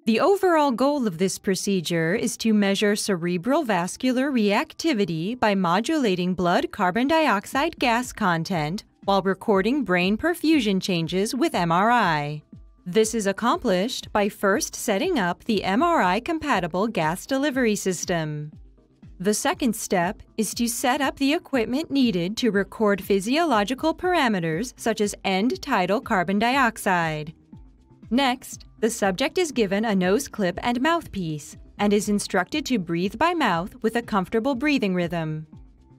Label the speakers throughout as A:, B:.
A: The overall goal of this procedure is to measure cerebrovascular reactivity by modulating blood carbon dioxide gas content while recording brain perfusion changes with MRI. This is accomplished by first setting up the MRI-compatible gas delivery system. The second step is to set up the equipment needed to record physiological parameters such as end tidal carbon dioxide. Next, the subject is given a nose clip and mouthpiece and is instructed to breathe by mouth with a comfortable breathing rhythm.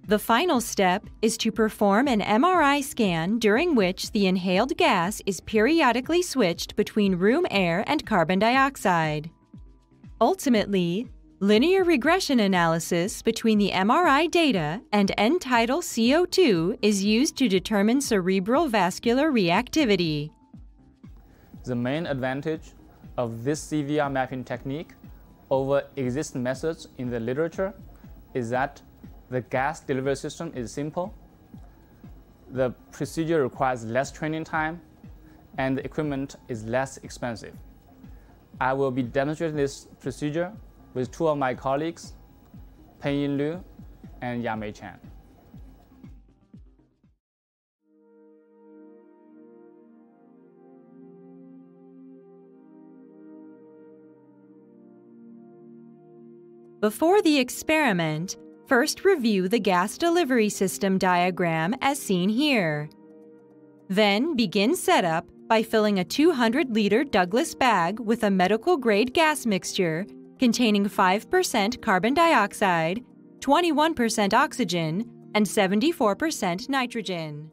A: The final step is to perform an MRI scan during which the inhaled gas is periodically switched between room air and carbon dioxide. Ultimately, linear regression analysis between the MRI data and end tidal CO2 is used to determine cerebral vascular reactivity.
B: The main advantage of this CVR mapping technique over existing methods in the literature is that the gas delivery system is simple, the procedure requires less training time, and the equipment is less expensive. I will be demonstrating this procedure with two of my colleagues, Peiying and Yamei Cheng.
A: Before the experiment, first review the gas delivery system diagram as seen here. Then begin setup by filling a 200-liter Douglas bag with a medical-grade gas mixture containing 5% carbon dioxide, 21% oxygen, and 74% nitrogen.